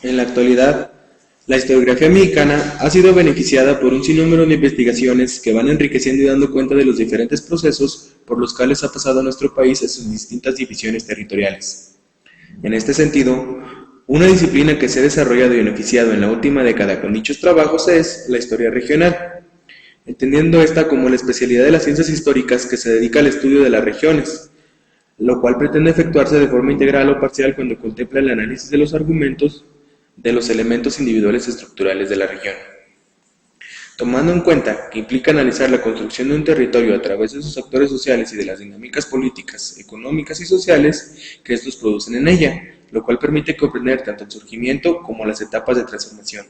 En la actualidad, la historiografía mexicana ha sido beneficiada por un sinnúmero de investigaciones que van enriqueciendo y dando cuenta de los diferentes procesos por los cuales ha pasado nuestro país en sus distintas divisiones territoriales. En este sentido, una disciplina que se ha desarrollado y beneficiado en la última década con dichos trabajos es la historia regional, entendiendo esta como la especialidad de las ciencias históricas que se dedica al estudio de las regiones, lo cual pretende efectuarse de forma integral o parcial cuando contempla el análisis de los argumentos de los elementos individuales estructurales de la región. Tomando en cuenta que implica analizar la construcción de un territorio a través de sus actores sociales y de las dinámicas políticas, económicas y sociales que estos producen en ella, lo cual permite comprender tanto el surgimiento como las etapas de transformación.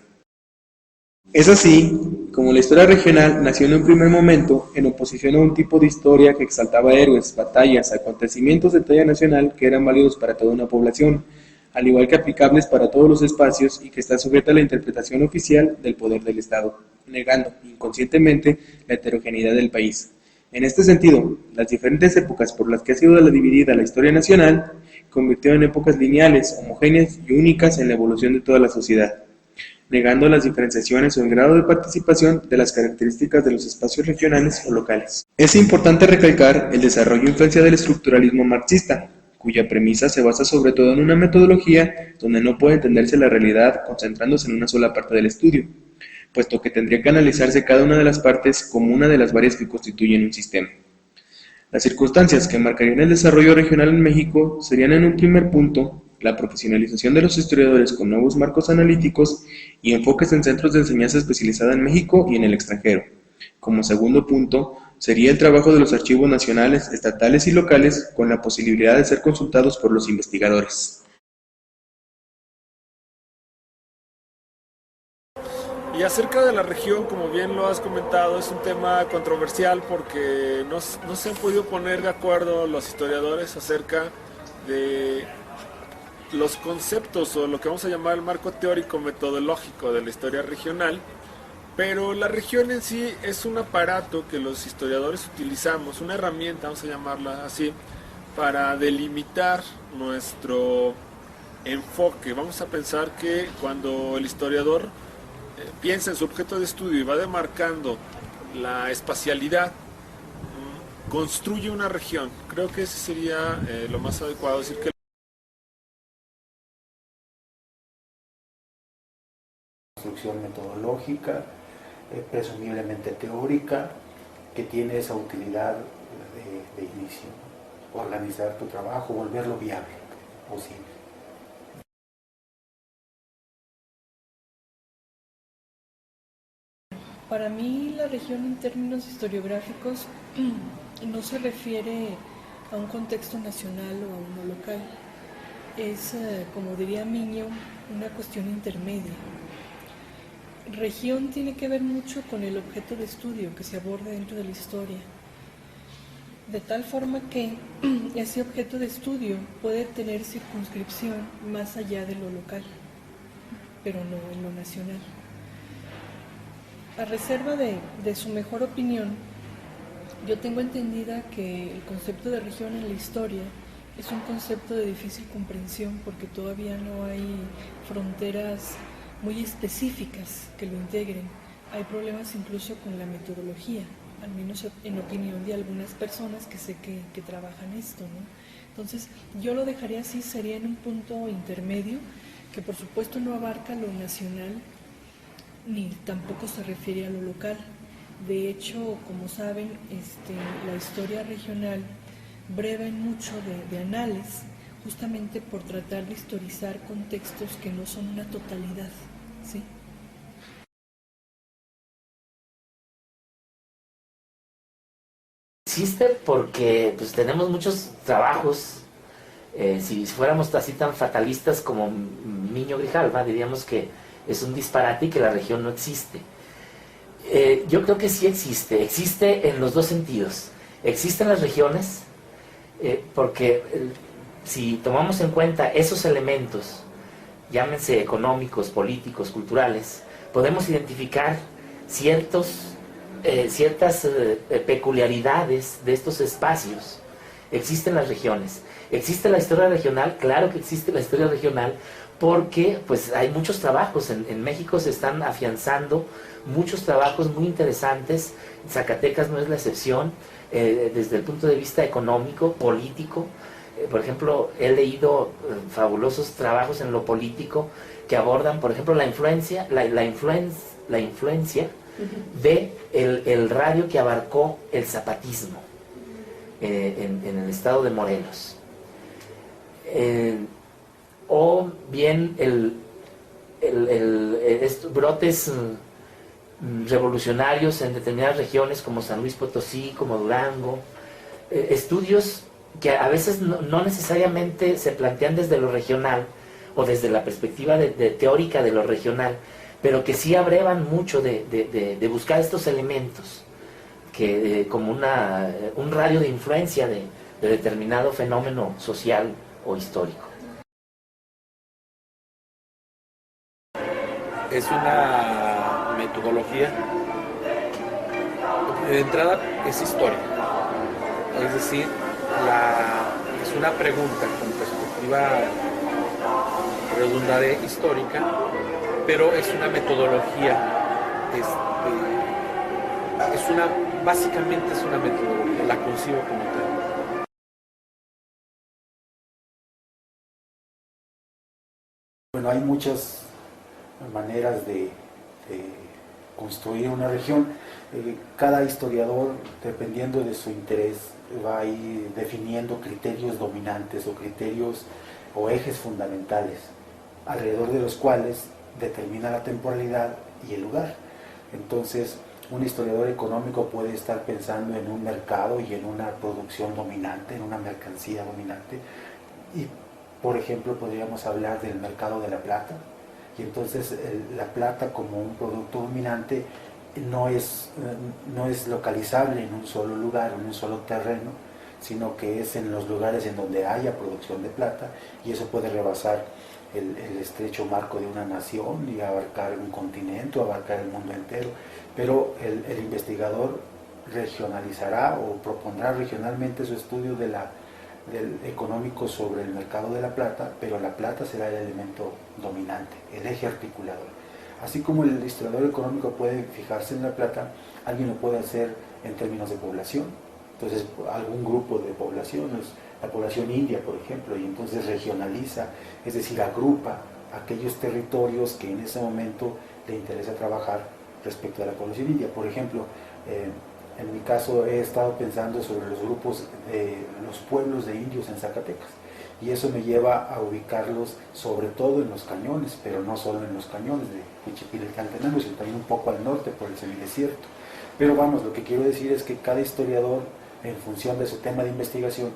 Es así como la historia regional nació en un primer momento en oposición a un tipo de historia que exaltaba héroes, batallas, acontecimientos de talla nacional que eran válidos para toda una población, al igual que aplicables para todos los espacios y que está sujeta a la interpretación oficial del poder del Estado, negando inconscientemente la heterogeneidad del país. En este sentido, las diferentes épocas por las que ha sido dividida la historia nacional convirtieron en épocas lineales, homogéneas y únicas en la evolución de toda la sociedad, negando las diferenciaciones o el grado de participación de las características de los espacios regionales o locales. Es importante recalcar el desarrollo e influencia del estructuralismo marxista, cuya premisa se basa sobre todo en una metodología donde no puede entenderse la realidad concentrándose en una sola parte del estudio, puesto que tendría que analizarse cada una de las partes como una de las varias que constituyen un sistema. Las circunstancias que marcarían el desarrollo regional en México serían en un primer punto la profesionalización de los historiadores con nuevos marcos analíticos y enfoques en centros de enseñanza especializada en México y en el extranjero. Como segundo punto, sería el trabajo de los archivos nacionales, estatales y locales con la posibilidad de ser consultados por los investigadores. Y acerca de la región, como bien lo has comentado, es un tema controversial porque no se han podido poner de acuerdo los historiadores acerca de los conceptos o lo que vamos a llamar el marco teórico metodológico de la historia regional, pero la región en sí es un aparato que los historiadores utilizamos, una herramienta, vamos a llamarla así, para delimitar nuestro enfoque. Vamos a pensar que cuando el historiador piensa en su objeto de estudio y va demarcando la espacialidad, construye una región. Creo que ese sería lo más adecuado, decir que construcción metodológica, presumiblemente teórica, que tiene esa utilidad de inicio, organizar tu trabajo, volverlo viable, posible. Para mí la región en términos historiográficos no se refiere a un contexto nacional o a uno local. Es, como diría Miño, una cuestión intermedia. Región tiene que ver mucho con el objeto de estudio que se aborda dentro de la historia, de tal forma que ese objeto de estudio puede tener circunscripción más allá de lo local, pero no en lo nacional. A reserva de su mejor opinión, yo tengo entendida que el concepto de región en la historia es un concepto de difícil comprensión porque todavía no hay fronteras muy específicas que lo integren. Hay problemas incluso con la metodología, al menos en opinión de algunas personas que sé que trabajan esto, ¿no? Entonces, yo lo dejaría así, sería en un punto intermedio, que por supuesto no abarca lo nacional, ni tampoco se refiere a lo local. De hecho, como saben, la historia regional breva en mucho de anales, justamente por tratar de historizar contextos que no son una totalidad, ¿sí? Existe porque pues, tenemos muchos trabajos. Si fuéramos así tan fatalistas como Miño Grijalva, diríamos que es un disparate y que la región no existe. Yo creo que sí existe en los dos sentidos. Existen las regiones porque si tomamos en cuenta esos elementos, llámense económicos, políticos, culturales, podemos identificar ciertas peculiaridades de estos espacios. Existen las regiones. ¿Existe la historia regional? Claro que existe la historia regional, porque pues hay muchos trabajos, en México se están afianzando muchos trabajos muy interesantes, Zacatecas no es la excepción, desde el punto de vista económico, político. Por ejemplo, he leído fabulosos trabajos en lo político que abordan, por ejemplo, la influencia de el radio que abarcó el zapatismo en el estado de Morelos. O bien brotes revolucionarios en determinadas regiones como San Luis Potosí, como Durango, estudios que a veces no necesariamente se plantean desde lo regional o desde la perspectiva teórica de lo regional, pero que sí abrevan mucho de buscar estos elementos que como un radio de influencia de determinado fenómeno social o histórico. Es una metodología, de entrada es historia, es decir, es una pregunta con perspectiva, redundaré, histórica, pero es una metodología, básicamente es una metodología, la concibo como tal. Bueno, hay muchas maneras de construir una región. Cada historiador, dependiendo de su interés, va a ir definiendo criterios dominantes o criterios o ejes fundamentales, alrededor de los cuales determina la temporalidad y el lugar. Entonces, un historiador económico puede estar pensando en un mercado y en una producción dominante, en una mercancía dominante, y por ejemplo podríamos hablar del mercado de la plata, y entonces la plata como un producto dominante no es localizable en un solo lugar, en un solo terreno, sino que es en los lugares en donde haya producción de plata, y eso puede rebasar el estrecho marco de una nación y abarcar un continente o abarcar el mundo entero. Pero el investigador regionalizará o propondrá regionalmente su estudio del económico sobre el mercado de la plata, pero la plata será el elemento dominante, el eje articulador. Así como el historiador económico puede fijarse en la plata, alguien lo puede hacer en términos de población. Entonces, algún grupo de poblaciones, la población india, por ejemplo, y entonces regionaliza, es decir, agrupa aquellos territorios que en ese momento le interesa trabajar respecto a la población india. Por ejemplo, en mi caso he estado pensando sobre los grupos, los pueblos de indios en Zacatecas, y eso me lleva a ubicarlos sobre todo en los cañones, pero no solo en los cañones de Huichipil-Caltenango, sino también un poco al norte por el semidesierto. Pero vamos, lo que quiero decir es que cada historiador, en función de su tema de investigación,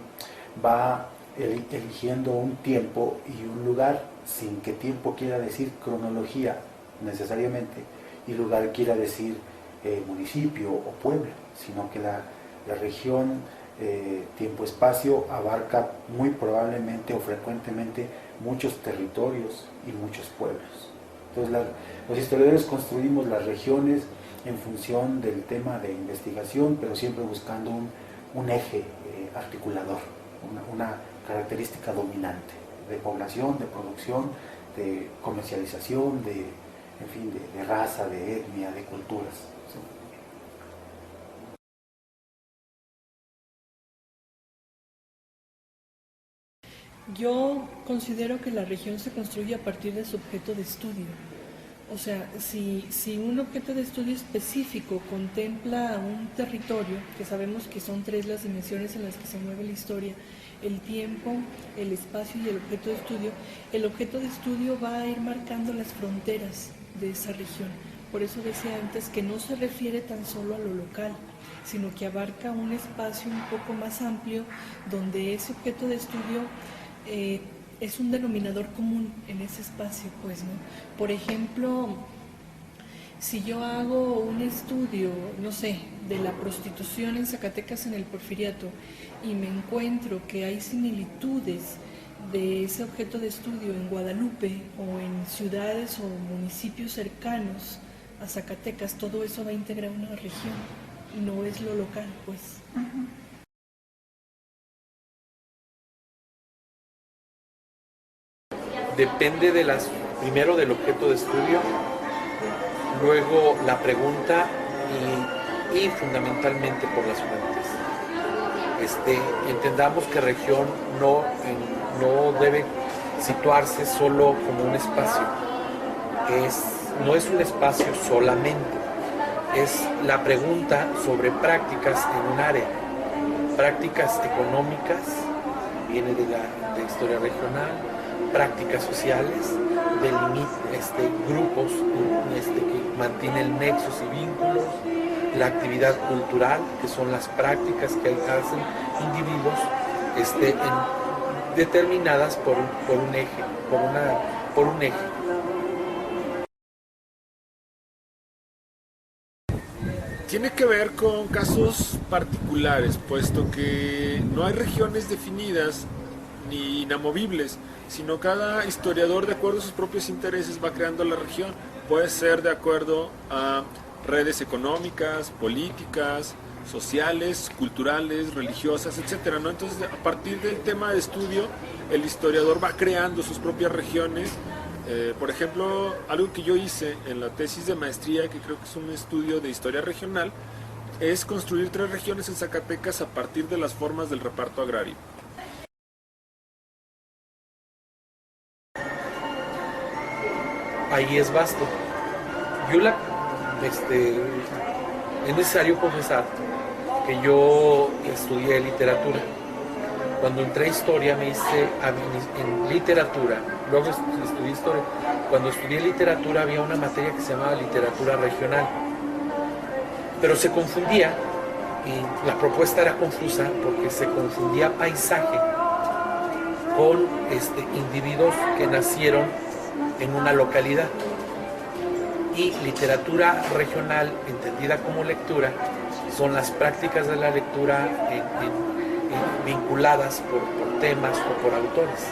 va eligiendo un tiempo y un lugar, sin que tiempo quiera decir cronología necesariamente, y lugar quiera decir municipio o pueblo, sino que la región, tiempo-espacio, abarca muy probablemente o frecuentemente muchos territorios y muchos pueblos. Entonces los historiadores construimos las regiones en función del tema de investigación, pero siempre buscando un eje articulador, una característica dominante de población, de producción, de comercialización, en fin, de raza, de etnia, de culturas. ¿Sí? Yo considero que la región se construye a partir de su objeto de estudio. O sea, si un objeto de estudio específico contempla un territorio, que sabemos que son 3 las dimensiones en las que se mueve la historia, el tiempo, el espacio y el objeto de estudio va a ir marcando las fronteras de esa región. Por eso decía antes que no se refiere tan solo a lo local, sino que abarca un espacio un poco más amplio donde ese objeto de estudio es un denominador común en ese espacio, pues, ¿no? Por ejemplo, si yo hago un estudio, no sé, de la prostitución en Zacatecas en el Porfiriato y me encuentro que hay similitudes de ese objeto de estudio en Guadalupe o en ciudades o municipios cercanos a Zacatecas, todo eso va a integrar una región, no es lo local, pues. depende primero del objeto de estudio, luego la pregunta y fundamentalmente por las fuentes. Entendamos que región no debe situarse solo como un espacio, no es un espacio solamente, es la pregunta sobre prácticas en un área, prácticas económicas, viene de historia regional, prácticas sociales, grupos que mantienen nexos y vínculos, la actividad cultural, que son las prácticas que hacen individuos determinadas por un eje. Tiene que ver con casos particulares, puesto que no hay regiones definidas ni inamovibles, sino cada historiador, de acuerdo a sus propios intereses, va creando la región. Puede ser de acuerdo a redes económicas, políticas, sociales, culturales, religiosas, etcétera, ¿no? Entonces, a partir del tema de estudio, el historiador va creando sus propias regiones. Por ejemplo, algo que yo hice en la tesis de maestría, que creo que es un estudio de historia regional, es construir 3 regiones en Zacatecas a partir de las formas del reparto agrario. Ahí es vasto. Es necesario confesar que yo estudié literatura. Cuando entré a historia me hice en literatura, luego estudié historia. Cuando estudié literatura había una materia que se llamaba literatura regional, pero se confundía, y la propuesta era confusa porque se confundía paisaje con individuos que nacieron en una localidad. Y literatura regional, entendida como lectura, son las prácticas de la lectura vinculadas por temas o por autores.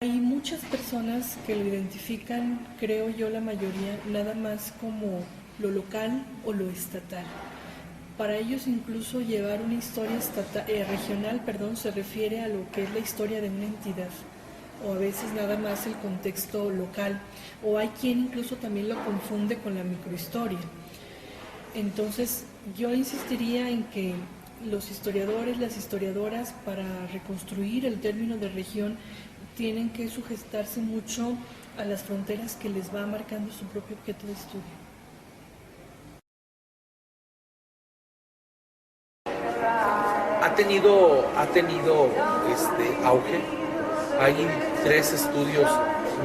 Hay muchas personas que lo identifican, creo yo la mayoría, nada más como lo local o lo estatal. Para ellos incluso llevar una historia regional, se refiere a lo que es la historia de una entidad, o a veces nada más el contexto local, o hay quien incluso también lo confunde con la microhistoria. Entonces yo insistiría en que los historiadores, las historiadoras, para reconstruir el término de región, tienen que sujetarse mucho a las fronteras que les va marcando su propio objeto de estudio. Ha tenido auge. Hay 3 estudios,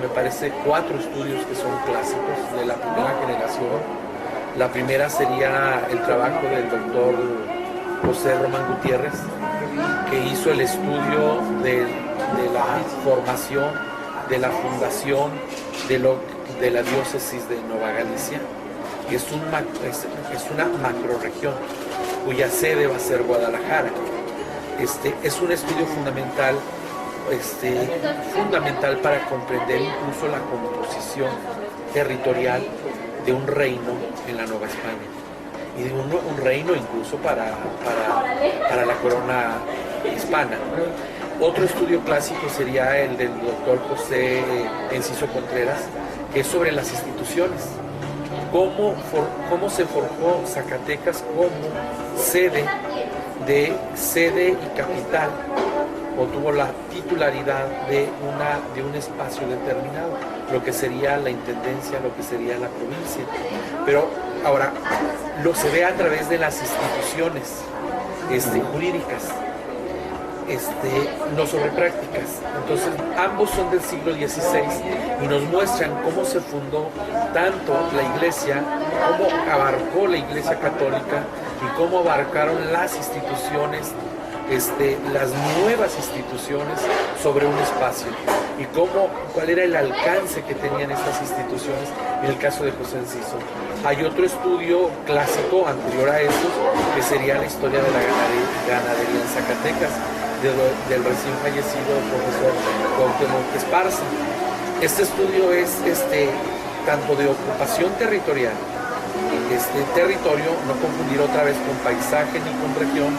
me parece 4 estudios que son clásicos de la primera generación. La primera sería el trabajo del doctor José Román Gutiérrez, que hizo el estudio de la formación, de la fundación de la diócesis de Nueva Galicia, que es una macrorregión cuya sede va a ser Guadalajara. Es un estudio fundamental para comprender incluso la composición territorial de un reino en la Nueva España y de un reino incluso para la corona hispana. Otro estudio clásico sería el del doctor José Enciso Contreras, que es sobre las instituciones. Cómo se forjó Zacatecas como sede y capital, o tuvo la titularidad de un espacio determinado, lo que sería la intendencia, lo que sería la provincia. Pero ahora se ve a través de las instituciones jurídicas, no sobre prácticas. Entonces ambos son del siglo XVI y nos muestran cómo se fundó tanto la iglesia, cómo abarcó la iglesia católica y cómo abarcaron las instituciones, las nuevas instituciones sobre un espacio, y cuál era el alcance que tenían estas instituciones en el caso de José Enciso. Hay otro estudio clásico anterior a estos, que sería la historia de la ganadería en Zacatecas, del recién fallecido profesor Cuauhtémoc Esparza. Este estudio es tanto de ocupación territorial, territorio, no confundir otra vez con paisaje ni con región,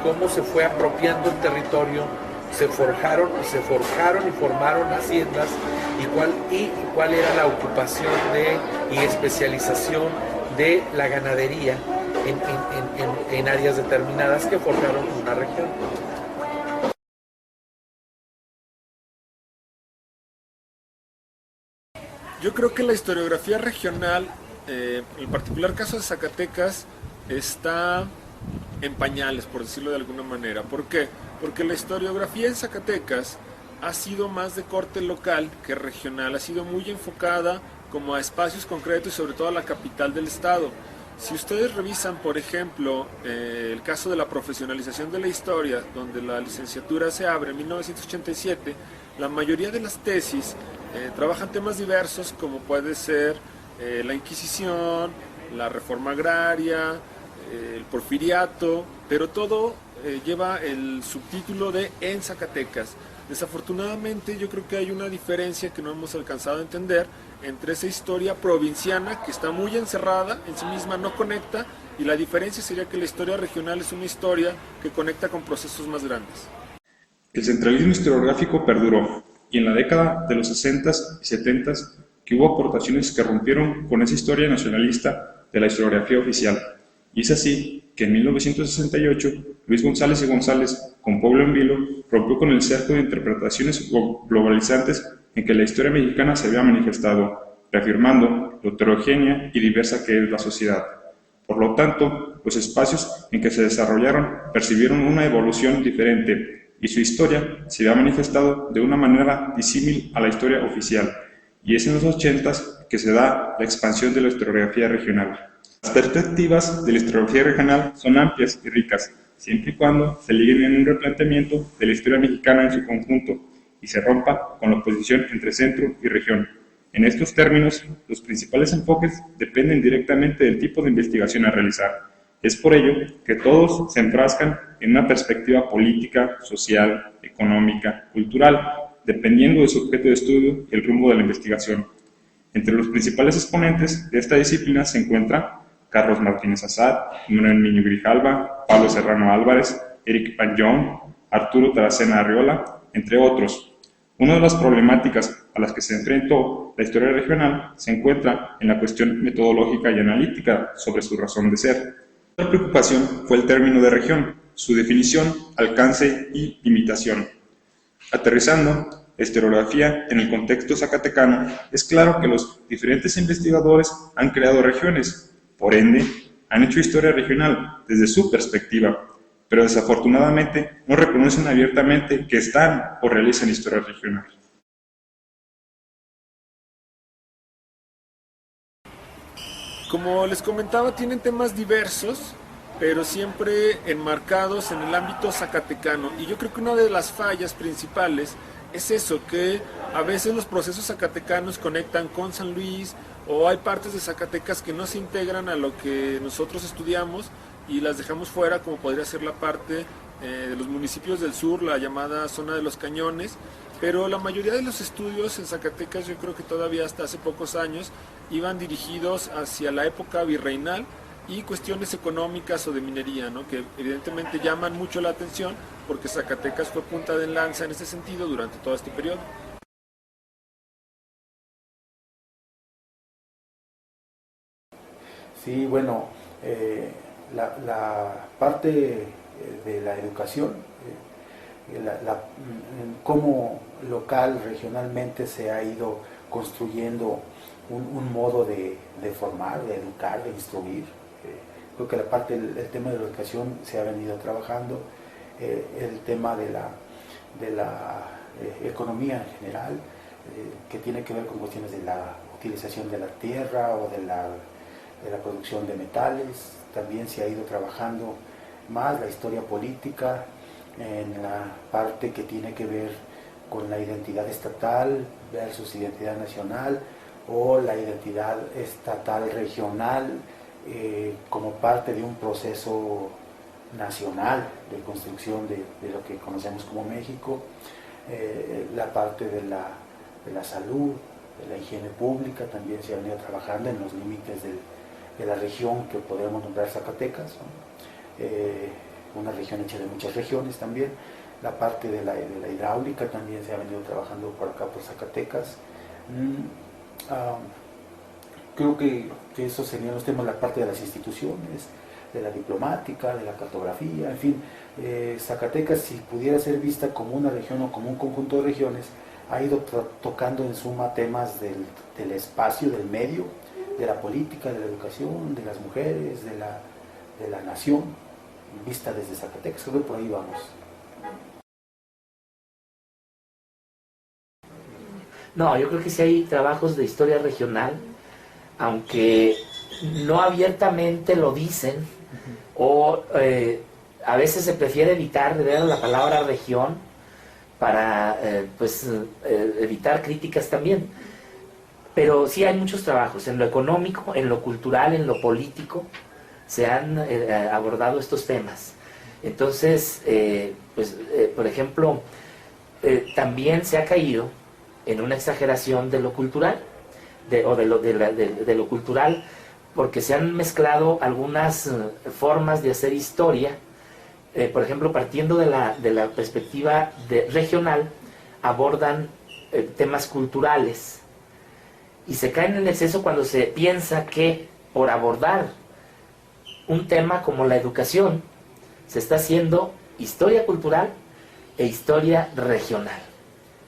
cómo se fue apropiando el territorio, se forjaron y formaron haciendas, y cuál era la ocupación y especialización de la ganadería en áreas determinadas que forjaron una región. Yo creo que la historiografía regional, en el particular caso de Zacatecas, está en pañales, por decirlo de alguna manera. ¿Por qué? Porque la historiografía en Zacatecas ha sido más de corte local que regional, ha sido muy enfocada como a espacios concretos y sobre todo a la capital del estado. Si ustedes revisan, por ejemplo, el caso de la profesionalización de la historia, donde la licenciatura se abre en 1987, la mayoría de las tesis trabajan temas diversos como puede ser la Inquisición, la reforma agraria, el porfiriato, pero todo lleva el subtítulo de En Zacatecas. Desafortunadamente yo creo que hay una diferencia que no hemos alcanzado a entender entre esa historia provinciana que está muy encerrada en sí misma, no conecta, y la diferencia sería que la historia regional es una historia que conecta con procesos más grandes. El centralismo historiográfico perduró, y en la década de los 60s y 70s que hubo aportaciones que rompieron con esa historia nacionalista de la historiografía oficial. Y es así que en 1968 Luis González y González, con Pueblo en Vilo, rompió con el cerco de interpretaciones globalizantes en que la historia mexicana se había manifestado, reafirmando lo heterogénea y diversa que es la sociedad. Por lo tanto, los espacios en que se desarrollaron percibieron una evolución diferente, y su historia se había manifestado de una manera disímil a la historia oficial, y es en los 80s que se da la expansión de la historiografía regional. Las perspectivas de la historiografía regional son amplias y ricas, siempre y cuando se liguen en un replanteamiento de la historia mexicana en su conjunto y se rompa con la oposición entre centro y región. En estos términos, los principales enfoques dependen directamente del tipo de investigación a realizar. Es por ello que todos se enfrascan en una perspectiva política, social, económica, cultural, dependiendo de su objeto de estudio y el rumbo de la investigación. Entre los principales exponentes de esta disciplina se encuentra Carlos Martínez Assad, Manuel Niño Grijalva, Pablo Serrano Álvarez, Eric Panyón, Arturo Taracena Arriola, entre otros. Una de las problemáticas a las que se enfrentó la historia regional se encuentra en la cuestión metodológica y analítica sobre su razón de ser. La preocupación fue el término de región, su definición, alcance y limitación. Aterrizando la historiografía en el contexto zacatecano, es claro que los diferentes investigadores han creado regiones, por ende, han hecho historia regional desde su perspectiva, pero desafortunadamente no reconocen abiertamente que están o realizan historia regional. Como les comentaba, tienen temas diversos, pero siempre enmarcados en el ámbito zacatecano. Y yo creo que una de las fallas principales es eso, que a veces los procesos zacatecanos conectan con San Luis, o hay partes de Zacatecas que no se integran a lo que nosotros estudiamos y las dejamos fuera, como podría ser la parte de los municipios del sur, la llamada zona de los Cañones, pero la mayoría de los estudios en Zacatecas, yo creo que todavía hasta hace pocos años, iban dirigidos hacia la época virreinal y cuestiones económicas o de minería, ¿no? Que evidentemente llaman mucho la atención porque Zacatecas fue punta de lanza en ese sentido durante todo este periodo. Sí, bueno, la parte de la educación, cómo local, regionalmente se ha ido construyendo un modo de formar, de educar, de instruir. Creo que el tema de la educación se ha venido trabajando, el tema de la economía en general, que tiene que ver con cuestiones de la utilización de la tierra o de la producción de metales. También se ha ido trabajando más la historia política en la parte que tiene que ver con la identidad estatal versus identidad nacional, o la identidad estatal regional como parte de un proceso nacional de construcción de lo que conocemos como México, la parte de la salud, de la higiene pública también se ha venido trabajando en los límites de la región que podemos nombrar Zacatecas, ¿no? una región hecha de muchas regiones también. La parte de la hidráulica también se ha venido trabajando por acá, por Zacatecas. Creo que esos serían los temas, la parte de las instituciones, de la diplomática, de la cartografía, en fin. Zacatecas, si pudiera ser vista como una región o como un conjunto de regiones, ha ido tocando en suma temas del espacio, del medio, de la política, de la educación, de las mujeres, de la nación, vista desde Zacatecas. Creo que por ahí vamos. No, yo creo que sí hay trabajos de historia regional, aunque no abiertamente lo dicen, o a veces se prefiere evitar de ver la palabra región para evitar críticas también. Pero sí hay muchos trabajos, en lo económico, en lo cultural, en lo político, se han abordado estos temas. Entonces, por ejemplo, también se ha caído en una exageración de lo cultural, de lo cultural, porque se han mezclado algunas formas de hacer historia. Por ejemplo, partiendo de la perspectiva regional, abordan temas culturales, y se caen en exceso cuando se piensa que por abordar un tema como la educación se está haciendo historia cultural e historia regional,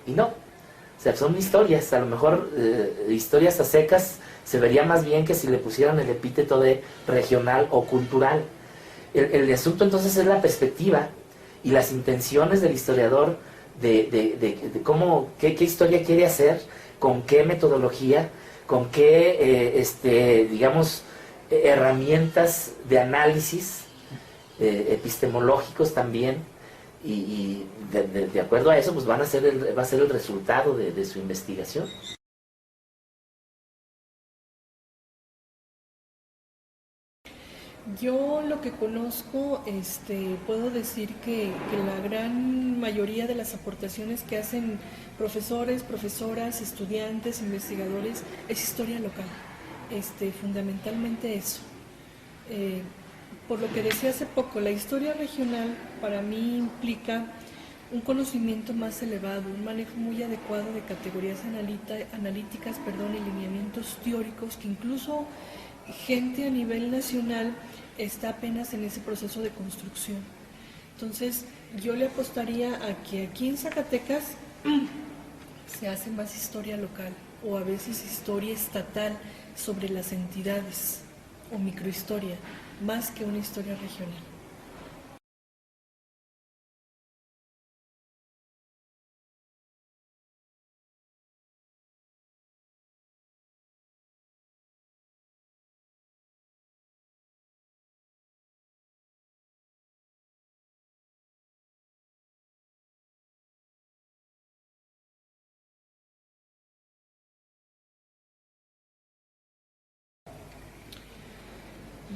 y no. O sea, son historias, a lo mejor historias a secas se vería más bien que si le pusieran el epíteto de regional o cultural. El asunto entonces es la perspectiva y las intenciones del historiador de cómo, qué historia quiere hacer, con qué metodología, con qué, digamos, herramientas de análisis epistemológicos también. Y de acuerdo a eso, pues va a ser el resultado de su investigación. Yo lo que conozco, puedo decir que la gran mayoría de las aportaciones que hacen profesores, profesoras, estudiantes, investigadores, es historia local, fundamentalmente eso. Por lo que decía hace poco, la historia regional para mí implica un conocimiento más elevado, un manejo muy adecuado de categorías analíticas, y lineamientos teóricos que incluso gente a nivel nacional está apenas en ese proceso de construcción. Entonces, yo le apostaría a que aquí en Zacatecas se hace más historia local o a veces historia estatal sobre las entidades o microhistoria, más que una historia regional.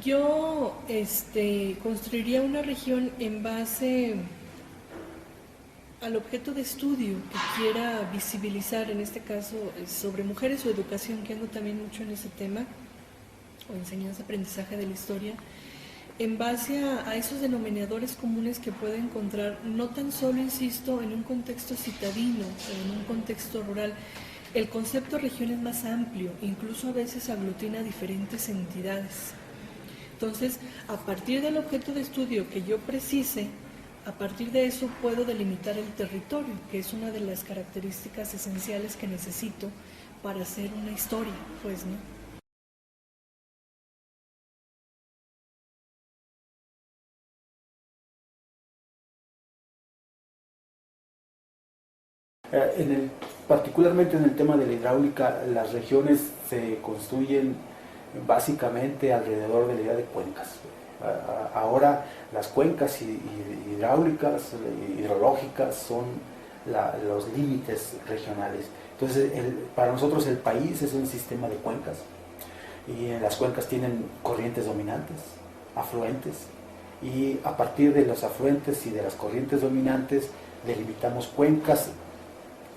Yo construiría una región en base al objeto de estudio que quiera visibilizar, en este caso sobre mujeres o educación, que ando también mucho en ese tema, o enseñanza, aprendizaje de la historia, en base a esos denominadores comunes que puede encontrar, no tan solo, insisto, en un contexto citadino o en un contexto rural. El concepto región es más amplio, incluso a veces aglutina diferentes entidades. Entonces, a partir del objeto de estudio que yo precise, a partir de eso puedo delimitar el territorio, que es una de las características esenciales que necesito para hacer una historia, pues, ¿no? Particularmente en el tema de la hidráulica, las regiones se construyen básicamente alrededor de la idea de cuencas. Ahora las cuencas hidráulicas, hidrológicas son los límites regionales. Entonces para nosotros el país es un sistema de cuencas y las cuencas tienen corrientes dominantes, afluentes, y a partir de los afluentes y de las corrientes dominantes delimitamos cuencas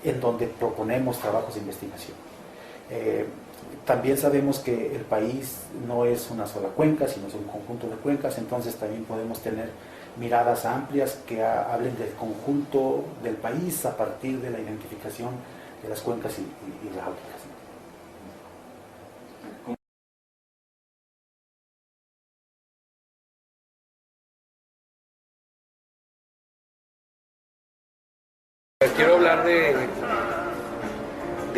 en donde proponemos trabajos de investigación. También sabemos que el país no es una sola cuenca, sino es un conjunto de cuencas, entonces también podemos tener miradas amplias que hablen del conjunto del país a partir de la identificación de las cuencas y hidráulicas. Quiero hablar de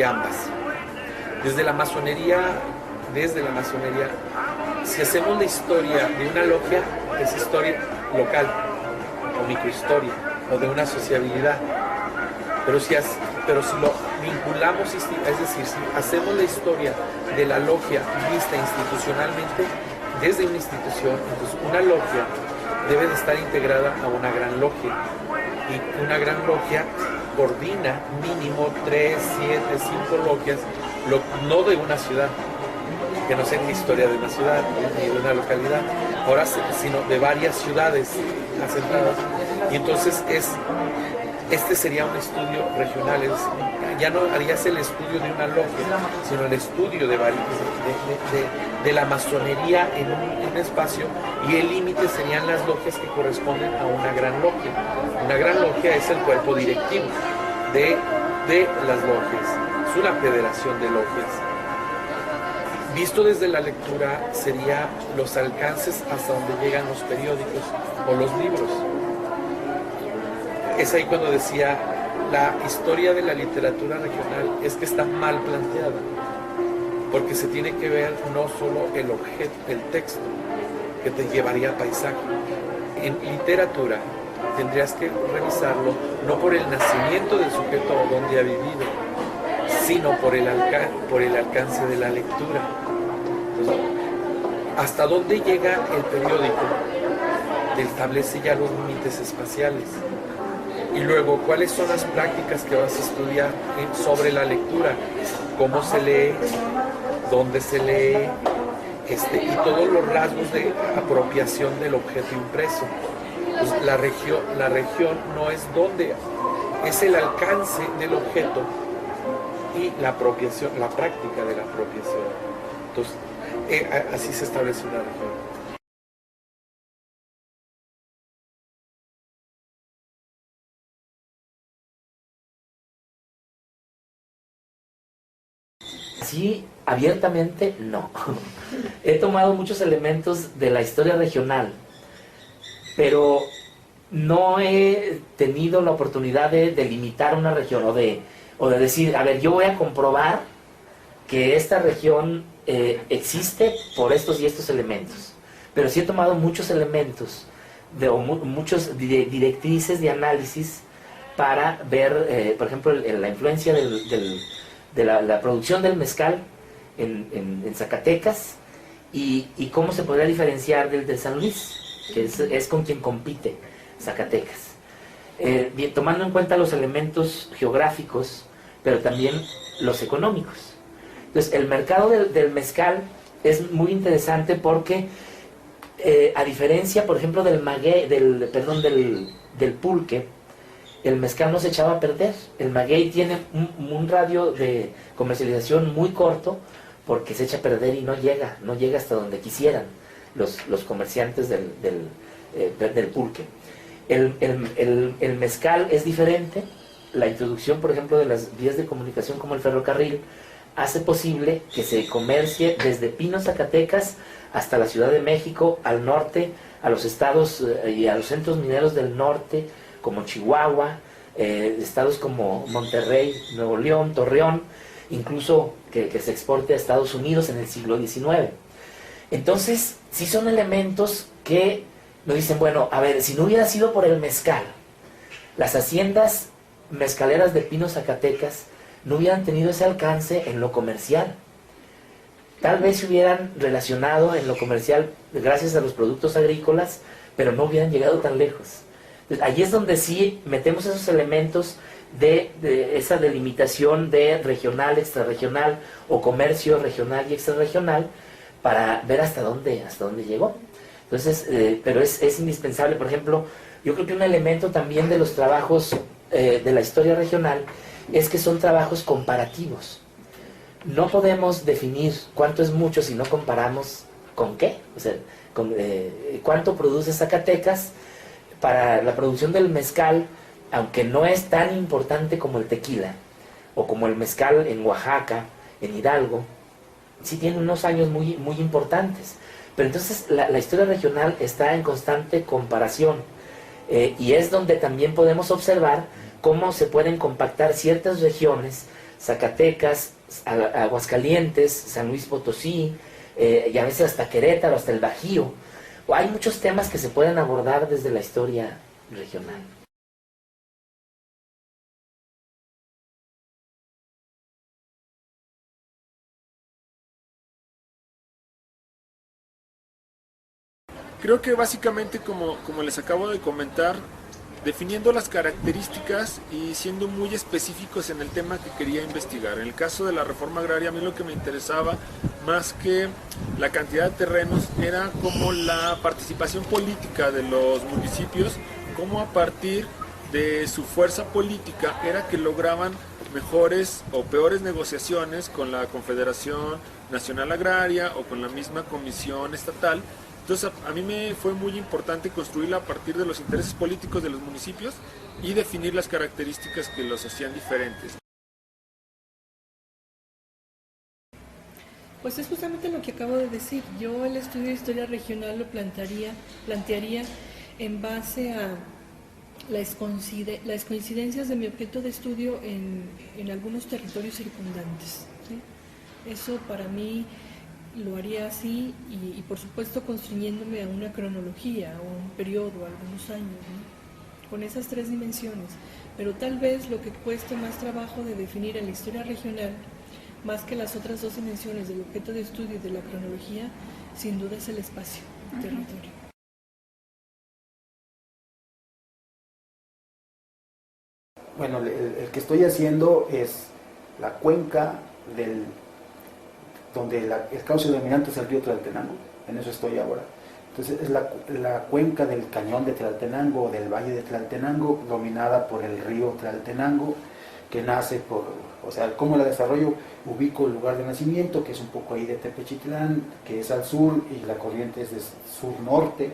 ambas. Desde la masonería, si hacemos la historia de una logia, es historia local o microhistoria o de una sociabilidad. Pero si lo vinculamos, es decir, si hacemos la historia de la logia vista institucionalmente desde una institución, entonces una logia debe de estar integrada a una gran logia, y una gran logia coordina mínimo 3, 7, 5 logias, no de una ciudad, que no sea la historia de una ciudad ni de una localidad, ahora sino de varias ciudades asentadas. Y entonces este sería un estudio regional, ya no harías el estudio de una logia, sino el estudio de la masonería en un espacio, y el límite serían las logias que corresponden a una gran logia. Una gran logia es el cuerpo directivo de las logias, es una federación de logias. Visto desde la lectura sería los alcances hasta donde llegan los periódicos o los libros. Es ahí cuando decía, la historia de la literatura regional es que está mal planteada, porque se tiene que ver no solo el objeto, el texto, que te llevaría a paisaje. En literatura tendrías que revisarlo no por el nacimiento del sujeto o donde ha vivido, sino por el alcance de la lectura. Entonces, hasta dónde llega el periódico te establece ya los límites espaciales. Y luego, ¿cuáles son las prácticas que vas a estudiar sobre la lectura? ¿Cómo se lee? ¿Dónde se lee? Y todos los rasgos de apropiación del objeto impreso. Pues la región no es dónde, es el alcance del objeto y la apropiación, la práctica de la apropiación. Entonces, así se establece una región. Sí, abiertamente no. He tomado muchos elementos de la historia regional, pero no he tenido la oportunidad de delimitar una región o de decir, a ver, yo voy a comprobar que esta región existe por estos y estos elementos. Pero sí he tomado muchos elementos, muchos directrices de análisis para ver, por ejemplo, la influencia de la producción del mezcal en Zacatecas y cómo se podría diferenciar del de San Luis, que es con quien compite Zacatecas. Bien, tomando en cuenta los elementos geográficos, pero también los económicos. Entonces, el mercado del mezcal es muy interesante porque, a diferencia, por ejemplo, del pulque, el mezcal no se echaba a perder. El maguey tiene un radio de comercialización muy corto porque se echa a perder y no llega hasta donde quisieran los comerciantes del pulque. El mezcal es diferente. La introducción, por ejemplo, de las vías de comunicación como el ferrocarril hace posible que se comercie desde Pinos, Zacatecas, hasta la Ciudad de México, al norte, a los estados y a los centros mineros del norte, como Chihuahua, estados como Monterrey, Nuevo León, Torreón, incluso que se exporte a Estados Unidos en el siglo XIX. Entonces, sí son elementos que nos dicen, bueno, a ver, si no hubiera sido por el mezcal, las haciendas mezcaleras de Pinos, Zacatecas, no hubieran tenido ese alcance en lo comercial. Tal vez se hubieran relacionado en lo comercial gracias a los productos agrícolas, pero no hubieran llegado tan lejos. Entonces, allí es donde sí metemos esos elementos de esa delimitación de regional, extrarregional o comercio regional y extrarregional para ver hasta dónde llegó. Entonces, pero es indispensable, por ejemplo, yo creo que un elemento también de los trabajos de la historia regional es que son trabajos comparativos. no podemos definir cuánto es mucho si no comparamos con qué. O sea, cuánto produce Zacatecas. Para la producción del mezcal, aunque no es tan importante como el tequila, o como el mezcal en Oaxaca, en Hidalgo, sí tiene unos años muy, muy importantes. Pero entonces la historia regional está en constante comparación, y es donde también podemos observar cómo se pueden compactar ciertas regiones, Zacatecas, Aguascalientes, San Luis Potosí, y a veces hasta Querétaro, hasta el Bajío. Hay muchos temas que se pueden abordar desde la historia regional. Creo que básicamente, como les acabo de comentar, definiendo las características y siendo muy específicos en el tema que quería investigar. En el caso de la reforma agraria, a mí lo que me interesaba, más que la cantidad de terrenos, era como la participación política de los municipios, cómo a partir de su fuerza política era que lograban mejores o peores negociaciones con la Confederación Nacional Agraria o con la misma Comisión Estatal. Entonces a mí me fue muy importante construirla a partir de los intereses políticos de los municipios y definir las características que los hacían diferentes. Pues es justamente lo que acabo de decir. Yo el estudio de historia regional lo plantearía en base a las coincidencias de mi objeto de estudio en algunos territorios circundantes, ¿sí? Eso para mí lo haría así y por supuesto constriñéndome a una cronología o un periodo, algunos años, ¿no? Con esas tres dimensiones. Pero tal vez lo que cueste más trabajo de definir en la historia regional, más que las otras dos dimensiones del objeto de estudio y de la cronología, sin duda es el espacio, el territorio. Bueno, el que estoy haciendo es la cuenca donde el cauce dominante es el río Tlaltenango, en eso estoy ahora. Entonces es la cuenca del cañón de Tlaltenango o del valle de Tlaltenango, dominada por el río Tlaltenango, que nace o sea, cómo la desarrollo, ubico el lugar de nacimiento, que es un poco ahí de Tepechitlán, que es al sur, y la corriente es de sur-norte,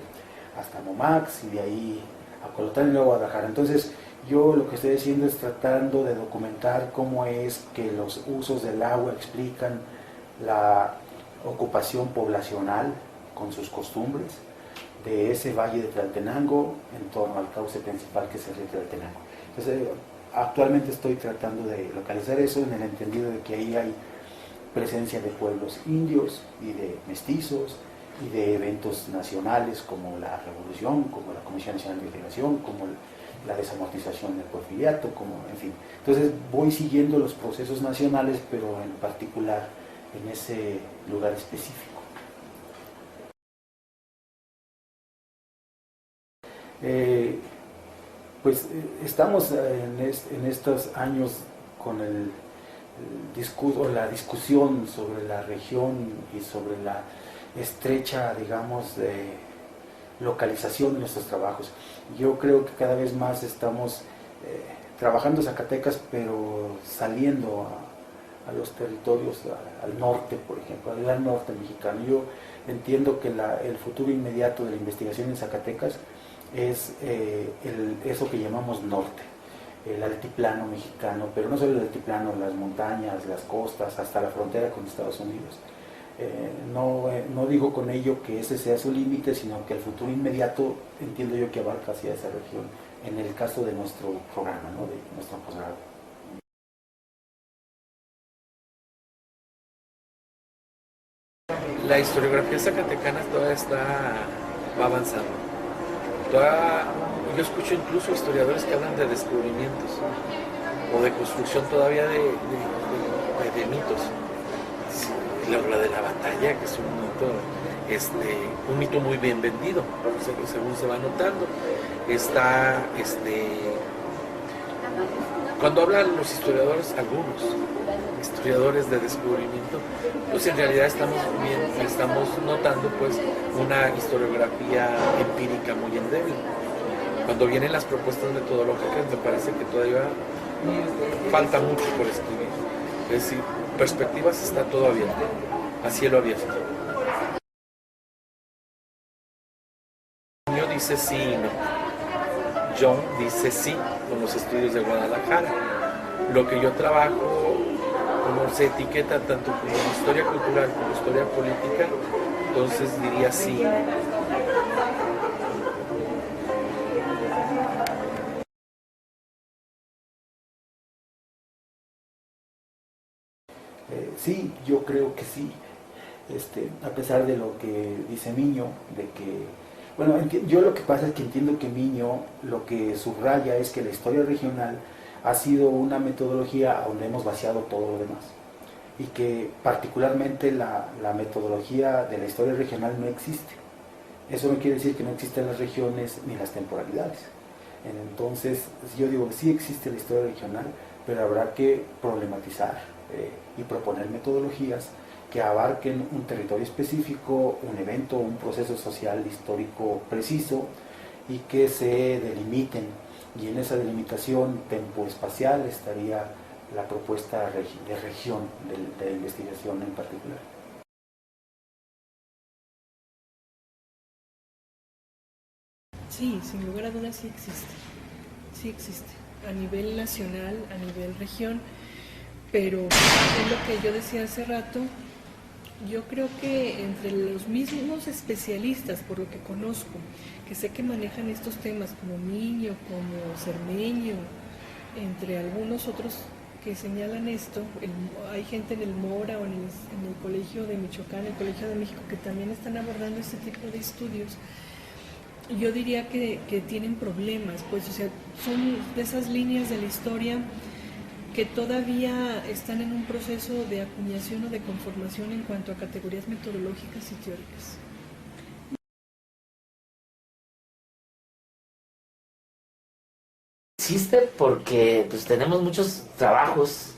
hasta Momax, y de ahí a Colotán y luego a Guadalajara. Entonces, yo lo que estoy haciendo es tratando de documentar cómo es que los usos del agua explican la ocupación poblacional con sus costumbres de ese valle de Tlaltenango en torno al cauce principal que es el río Tlaltenango. Entonces, actualmente estoy tratando de localizar eso en el entendido de que ahí hay presencia de pueblos indios y de mestizos y de eventos nacionales como la Revolución, como la Comisión Nacional de Integración, como la desamortización del porfiriato, como, en fin. Entonces voy siguiendo los procesos nacionales, pero en particular en ese lugar específico. Pues estamos en estos años con la discusión sobre la región y sobre la estrecha, digamos, localización de nuestros trabajos. Yo creo que cada vez más estamos trabajando en Zacatecas, pero saliendo a los territorios, al norte, por ejemplo, al gran norte mexicano. Yo entiendo que el futuro inmediato de la investigación en Zacatecas es eso que llamamos norte, el altiplano mexicano, pero no solo el altiplano, las montañas, las costas, hasta la frontera con Estados Unidos. No digo con ello que ese sea su límite, sino que el futuro inmediato entiendo yo que abarca hacia esa región, en el caso de nuestro programa, ¿no? De nuestro posgrado. La historiografía zacatecana todavía va avanzando. Yo escucho incluso historiadores que hablan de descubrimientos o de construcción todavía de mitos. La de la batalla, que es un mito muy bien vendido, según se va notando. Cuando hablan los historiadores, algunos historiadores de descubrimiento, pues en realidad estamos notando pues una historiografía empírica muy endeble. Cuando vienen las propuestas metodológicas me parece que todavía falta mucho por escribir. Es decir, perspectivas está todo abierto, a cielo abierto. Yo dice sí y no. John dice sí con los estudios de Guadalajara. Lo que yo trabajo, como se etiqueta tanto como historia cultural como historia política, entonces diría sí. Sí, yo creo que sí. A pesar de lo que dice Miño, de que, bueno, yo lo que pasa es que entiendo que Miño lo que subraya es que la historia regional ha sido una metodología donde hemos vaciado todo lo demás y que particularmente la metodología de la historia regional no existe. Eso no quiere decir que no existen las regiones ni las temporalidades. Entonces, yo digo que sí existe la historia regional, pero habrá que problematizar y proponer metodologías que abarquen un territorio específico, un evento, un proceso social histórico preciso y que se delimiten. Y en esa delimitación tempoespacial estaría la propuesta de región de la investigación en particular. Sí, sin lugar a dudas sí existe. Sí existe. A nivel nacional, a nivel región. Pero es lo que yo decía hace rato, yo creo que entre los mismos especialistas, por lo que conozco, que sé que manejan estos temas como Miño, como Cermeño, entre algunos otros que señalan esto, hay gente en el Mora o en el Colegio de Michoacán, el Colegio de México, que también están abordando este tipo de estudios. Yo diría que tienen problemas, pues, o sea, son de esas líneas de la historia que todavía están en un proceso de acuñación o de conformación en cuanto a categorías metodológicas y teóricas. Existe porque pues, tenemos muchos trabajos.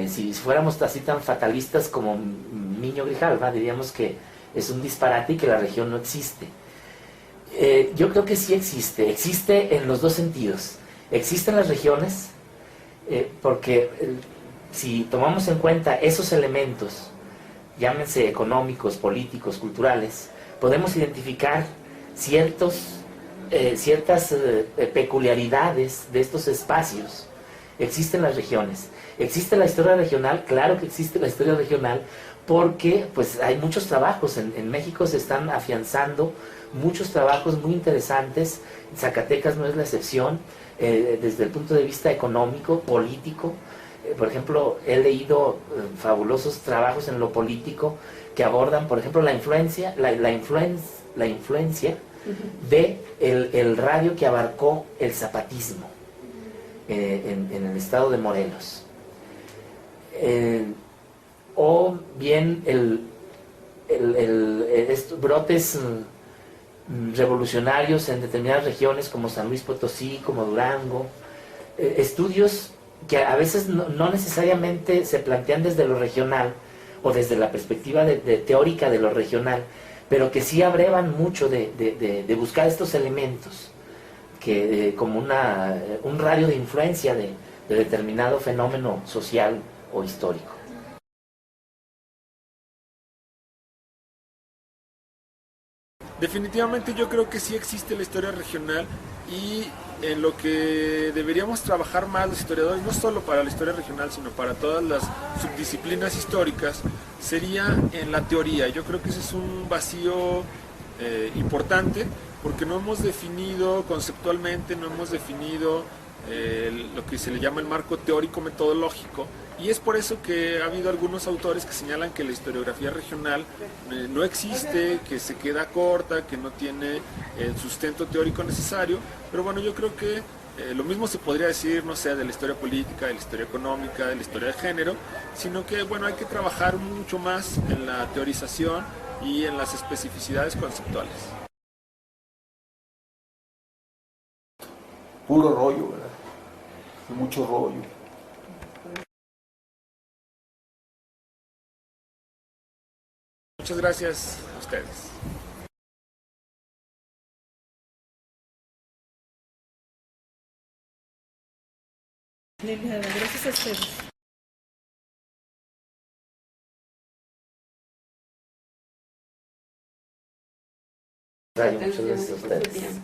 Si fuéramos así tan fatalistas como Miño Grijalva, diríamos que es un disparate y que la región no existe. Yo creo que sí existe en los dos sentidos. Existen las regiones, porque si tomamos en cuenta esos elementos, llámense económicos, políticos, culturales, podemos identificar ciertas peculiaridades de estos espacios. Existen las regiones. ¿Existe la historia regional? Claro que existe la historia regional, porque pues, hay muchos trabajos. En México se están afianzando muchos trabajos muy interesantes. Zacatecas no es la excepción, desde el punto de vista económico, político. Por ejemplo, he leído fabulosos trabajos en lo político que abordan, por ejemplo, la influencia de el radio que abarcó el zapatismo en el estado de Morelos. O bien estos brotes revolucionarios en determinadas regiones como San Luis Potosí, como Durango, estudios que a veces no necesariamente se plantean desde lo regional o desde la perspectiva teórica de lo regional, pero que sí abrevan mucho de buscar estos elementos como un radio de influencia de determinado fenómeno social o histórico. Definitivamente yo creo que sí existe la historia regional y en lo que deberíamos trabajar más los historiadores, no solo para la historia regional, sino para todas las subdisciplinas históricas, sería en la teoría. Yo creo que ese es un vacío importante porque no hemos definido conceptualmente, no hemos definido lo que se le llama el marco teórico metodológico, y es por eso que ha habido algunos autores que señalan que la historiografía regional no existe, que se queda corta, que no tiene el sustento teórico necesario. Pero bueno, yo creo que lo mismo se podría decir, no sé, de la historia política, de la historia económica, de la historia de género, sino que bueno, hay que trabajar mucho más en la teorización y en las especificidades conceptuales. Puro rollo, ¿verdad? Mucho rollo. Muchas gracias a ustedes. De nada, gracias a ustedes. contrario, muchas gracias a ustedes.